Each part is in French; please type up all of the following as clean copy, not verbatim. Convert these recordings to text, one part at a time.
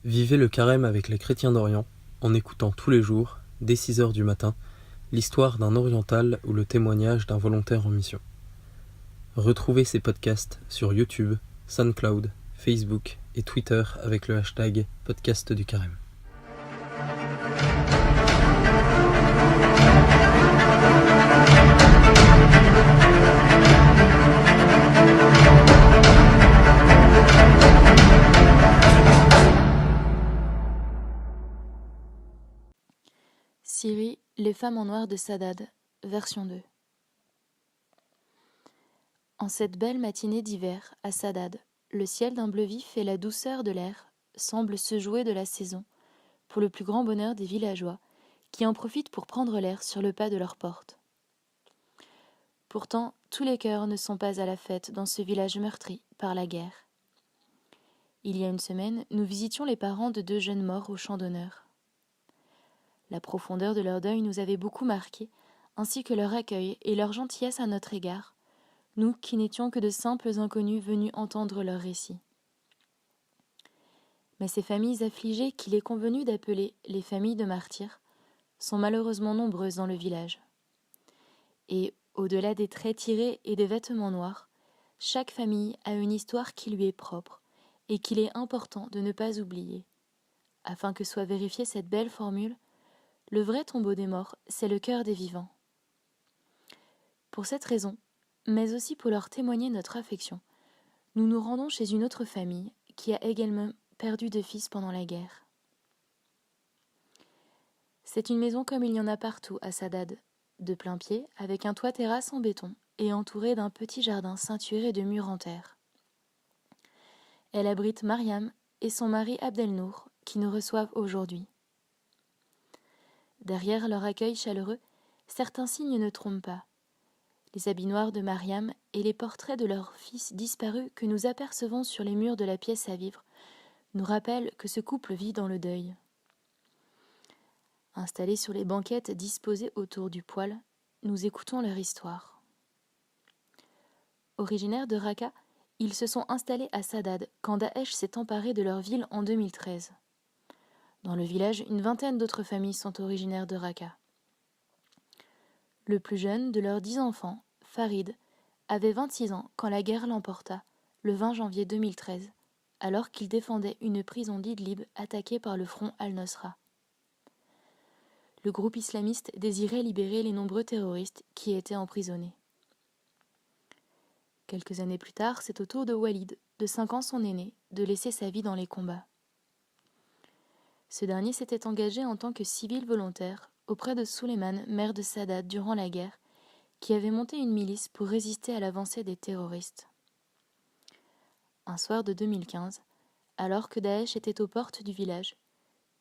Vivez le carême avec les chrétiens d'Orient en écoutant tous les jours, dès 6h du matin, l'histoire d'un oriental ou le témoignage d'un volontaire en mission. Retrouvez ces podcasts sur YouTube, SoundCloud, Facebook et Twitter avec le hashtag Podcast du Carême. Syrie, les femmes en noir de Saadad, version 2. En cette belle matinée d'hiver, à Saadad, le ciel d'un bleu vif et la douceur de l'air semblent se jouer de la saison, pour le plus grand bonheur des villageois, qui en profitent pour prendre l'air sur le pas de leur porte. Pourtant, tous les cœurs ne sont pas à la fête dans ce village meurtri par la guerre. Il y a une semaine, nous visitions les parents de 2 jeunes morts au champ d'honneur. La profondeur de leur deuil nous avait beaucoup marqués, ainsi que leur accueil et leur gentillesse à notre égard, nous qui n'étions que de simples inconnus venus entendre leur récit. Mais ces familles affligées qu'il est convenu d'appeler les familles de martyrs sont malheureusement nombreuses dans le village. Et, au-delà des traits tirés et des vêtements noirs, chaque famille a une histoire qui lui est propre et qu'il est important de ne pas oublier. Afin que soit vérifiée cette belle formule, le vrai tombeau des morts, c'est le cœur des vivants. Pour cette raison, mais aussi pour leur témoigner notre affection, nous nous rendons chez une autre famille qui a également perdu 2 fils pendant la guerre. C'est une maison comme il y en a partout à Saadad, de plain-pied, avec un toit terrasse en béton et entourée d'un petit jardin ceinturé de murs en terre. Elle abrite Mariam et son mari Abdelnour qui nous reçoivent aujourd'hui. Derrière leur accueil chaleureux, certains signes ne trompent pas. Les habits noirs de Mariam et les portraits de leur fils disparu que nous apercevons sur les murs de la pièce à vivre nous rappellent que ce couple vit dans le deuil. Installés sur les banquettes disposées autour du poêle, nous écoutons leur histoire. Originaires de Raqqa, ils se sont installés à Saadad quand Daesh s'est emparé de leur ville en 2013. Dans le village, une vingtaine d'autres familles sont originaires de Raqqa. Le plus jeune de leurs 10 enfants, Farid, avait 26 ans quand la guerre l'emporta, le 20 janvier 2013, alors qu'il défendait une prison d'Idlib attaquée par le front Al-Nosra. Le groupe islamiste désirait libérer les nombreux terroristes qui étaient emprisonnés. Quelques années plus tard, c'est au tour de Walid, de 5 ans son aîné, de laisser sa vie dans les combats. Ce dernier s'était engagé en tant que civil volontaire auprès de Suleiman, maire de Saadad durant la guerre, qui avait monté une milice pour résister à l'avancée des terroristes. Un soir de 2015, alors que Daesh était aux portes du village,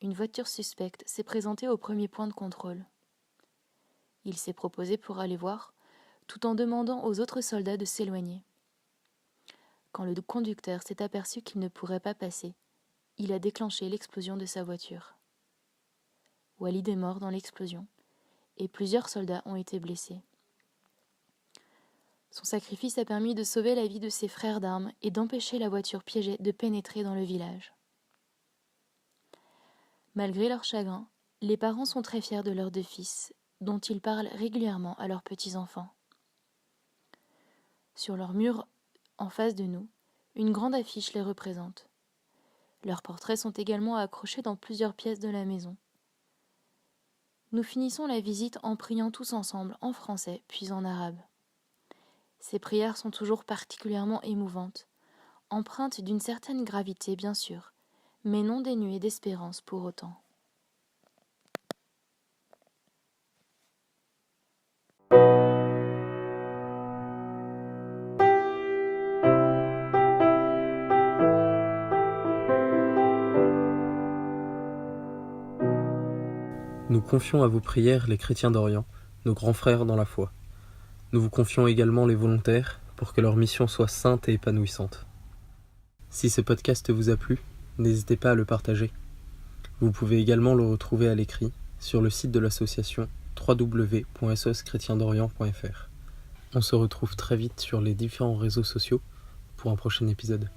une voiture suspecte s'est présentée au premier point de contrôle. Il s'est proposé pour aller voir, tout en demandant aux autres soldats de s'éloigner. Quand le conducteur s'est aperçu qu'il ne pourrait pas passer, il a déclenché l'explosion de sa voiture. Walid est mort dans l'explosion, et plusieurs soldats ont été blessés. Son sacrifice a permis de sauver la vie de ses frères d'armes et d'empêcher la voiture piégée de pénétrer dans le village. Malgré leur chagrin, les parents sont très fiers de leurs 2 fils, dont ils parlent régulièrement à leurs petits-enfants. Sur leur mur, en face de nous, une grande affiche les représente. Leurs portraits sont également accrochés dans plusieurs pièces de la maison. Nous finissons la visite en priant tous ensemble en français puis en arabe. Ces prières sont toujours particulièrement émouvantes, empreintes d'une certaine gravité bien sûr, mais non dénuées d'espérance pour autant. Nous confions à vos prières les chrétiens d'Orient, nos grands frères dans la foi. Nous vous confions également les volontaires pour que leur mission soit sainte et épanouissante. Si ce podcast vous a plu, n'hésitez pas à le partager. Vous pouvez également le retrouver à l'écrit sur le site de l'association www.soschrétiendorient.fr. On se retrouve très vite sur les différents réseaux sociaux pour un prochain épisode.